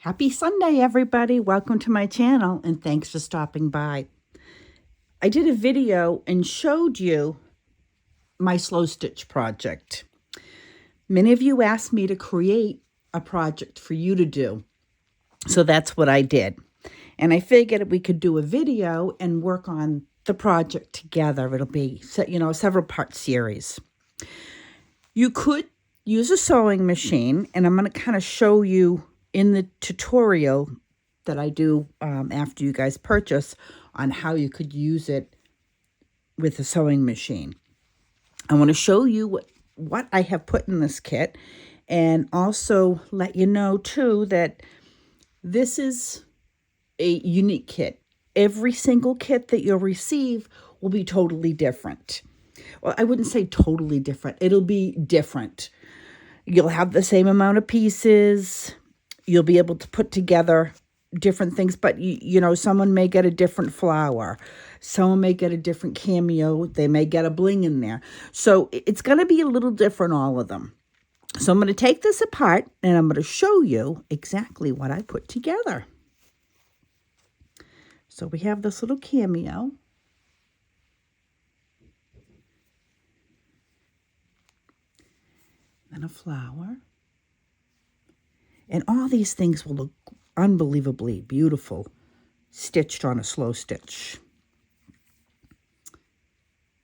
Happy Sunday, everybody. Welcome to my channel, and thanks for stopping by. I did a video and showed you my slow stitch project. Many of you asked me to create a project for you to do, so that's what I did. And I figured we could do a video and work on the project together. It'll be, a several-part series. You could use a sewing machine, and I'm going to kind of show you in the tutorial that I do after you guys purchase on how you could use it with a sewing machine. I want to show you what I have put in this kit, and also let you know too that this is a unique kit. Every single kit that you'll receive will be totally different. Well, I wouldn't say totally different. It'll be different. You'll have the same amount of pieces. You'll be able to put together different things, but someone may get a different flower. Someone may get a different cameo. They may get a bling in there. So it's going to be a little different, all of them. So I'm going to take this apart and I'm going to show you exactly what I put together. So we have this little cameo. Then a flower. And all these things will look unbelievably beautiful, stitched on a slow stitch.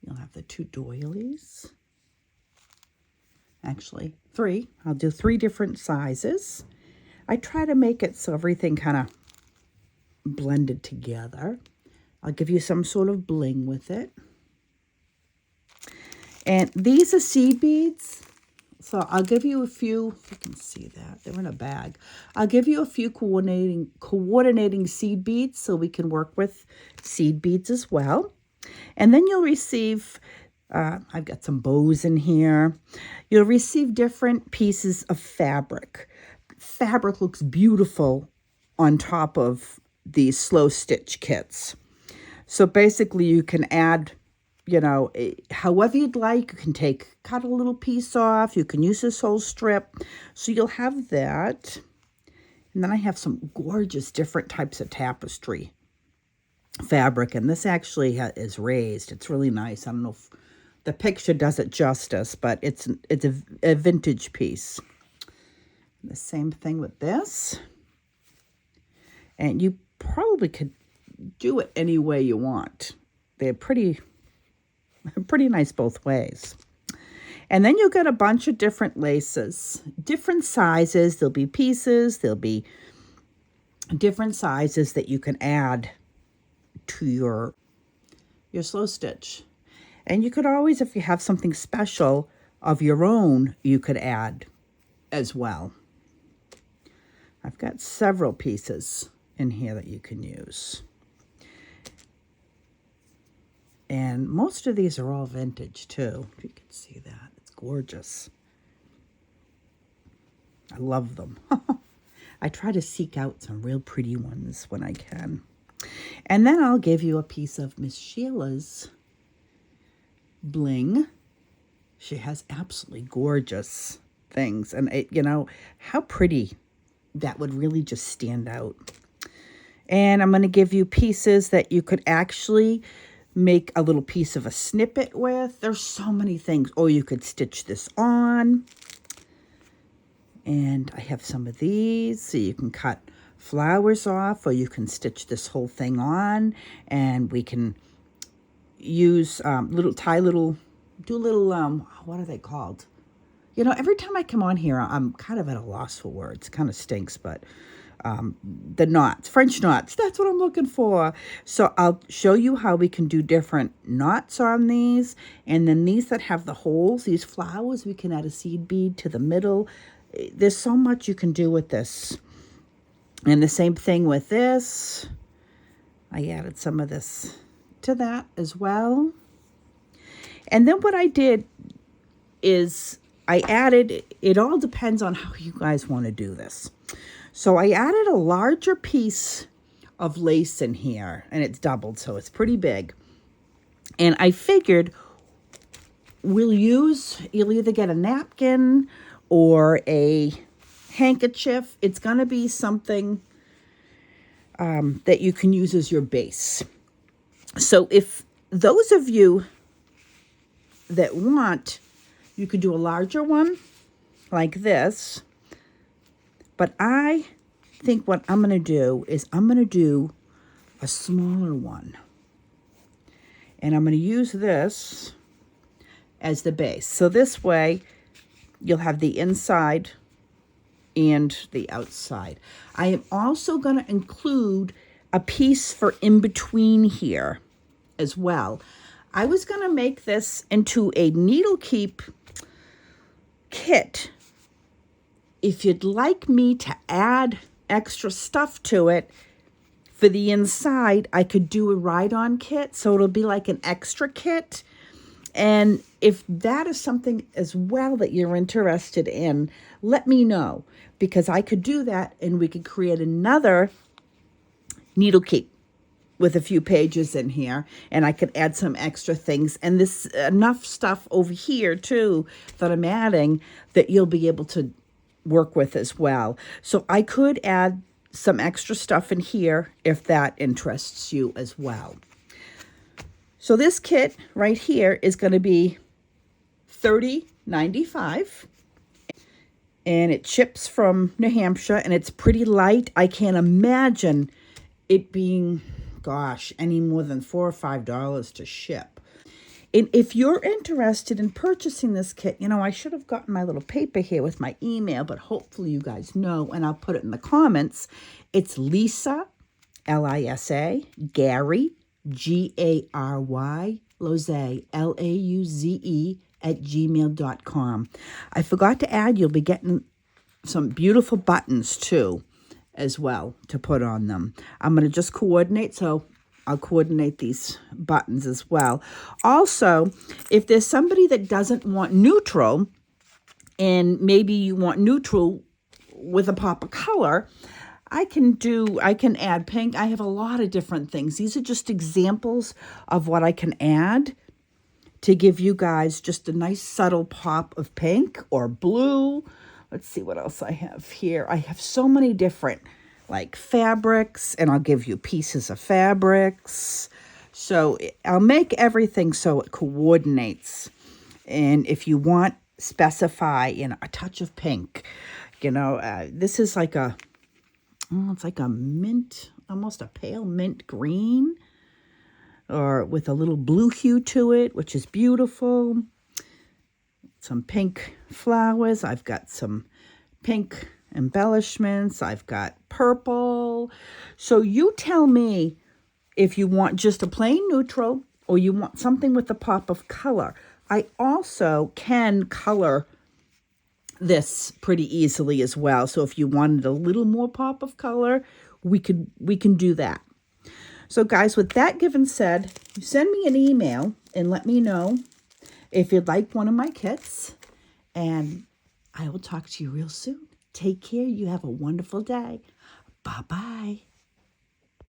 You'll have the two doilies. Actually, three. I'll do 3 different sizes. I try to make it so everything kind of blended together. I'll give you some sort of bling with it. And these are seed beads. So I'll give you a few, if you can see that, they're in a bag. I'll give you a few coordinating seed beads so we can work with seed beads as well. And then you'll receive, I've got some bows in here. You'll receive different pieces of fabric. Fabric looks beautiful on top of these slow stitch kits. So basically you can add however you'd like. You can cut a little piece off. You can use this whole strip. So you'll have that. And then I have some gorgeous different types of tapestry fabric. And this actually is raised. It's really nice. I don't know if the picture does it justice, but it's a vintage piece. The same thing with this. And you probably could do it any way you want. They're pretty nice both ways. And then you'll get a bunch of different laces, different sizes. There'll be pieces. There'll be different sizes that you can add to your slow stitch. And you could always, if you have something special of your own, you could add as well. I've got several pieces in here that you can use. And most of these are all vintage, too. If you can see that. It's gorgeous. I love them. I try to seek out some real pretty ones when I can. And then I'll give you a piece of Miss Sheila's bling. She has absolutely gorgeous things. And, how pretty that would really just stand out. And I'm going to give you pieces that you could actually make a little piece of a snippet with. There's so many things. Or you could stitch this on. And I have some of these. So you can cut flowers off, or you can stitch this whole thing on. And we can use do little, what are they called? Every time I come on here, I'm kind of at a loss for words. It kind of stinks, but the knots, French knots, that's what I'm looking for. So I'll show you how we can do different knots on these. And then these that have the holes, these flowers, we can add a seed bead to the middle. There's so much you can do with this. And the same thing with this. I added some of this to that as well. And then what I did is I added, it all depends on how you guys want to do this. So I added a larger piece of lace in here, and it's doubled, so it's pretty big. And I figured you'll either get a napkin or a handkerchief. It's going to be something that you can use as your base. So if those of you that want, you could do a larger one like this. But I think what I'm going to do is I'm going to do a smaller one. And I'm going to use this as the base. So this way, you'll have the inside and the outside. I am also going to include a piece for in between here as well. I was going to make this into a needle keep kit. If you'd like me to add extra stuff to it for the inside, I could do a ride-on kit, so it'll be like an extra kit. And if that is something as well that you're interested in, let me know, because I could do that and we could create another needle keep with a few pages in here, and I could add some extra things. And this enough stuff over here too that I'm adding that you'll be able to work with as well. So I could add some extra stuff in here if that interests you as well. So this kit right here is going to be $30.95. And it ships from New Hampshire, and it's pretty light. I can't imagine it being, gosh, any more than $4 or $5 to ship. And if you're interested in purchasing this kit, you know, I should have gotten my little paper here with my email, but hopefully you guys know, and I'll put it in the comments. It's Lisa, L-I-S-A, Gary, G-A-R-Y, Lauze, L-A-U-Z-E, @gmail.com. I forgot to add, you'll be getting some beautiful buttons too as well to put on them. I'm going to just coordinate, so I'll coordinate these buttons as well. Also, if there's somebody that doesn't want neutral, and maybe you want neutral with a pop of color, I can add pink. I have a lot of different things. These are just examples of what I can add to give you guys just a nice subtle pop of pink or blue. Let's see what else I have here. I have so many different like fabrics, and I'll give you pieces of fabrics. So I'll make everything so it coordinates. And if you want, specify, you know, a touch of pink. You know, this is like a, oh, it's like a mint, almost a pale mint green, or with a little blue hue to it, which is beautiful. Some pink flowers. I've got some pink embellishments. I've got purple. So you tell me if you want just a plain neutral or you want something with a pop of color. I also can color this pretty easily as well. So if you wanted a little more pop of color, we can do that. So guys, with that given said, send me an email and let me know if you'd like one of my kits. And I will talk to you real soon. Take care. You have a wonderful day. Bye-bye.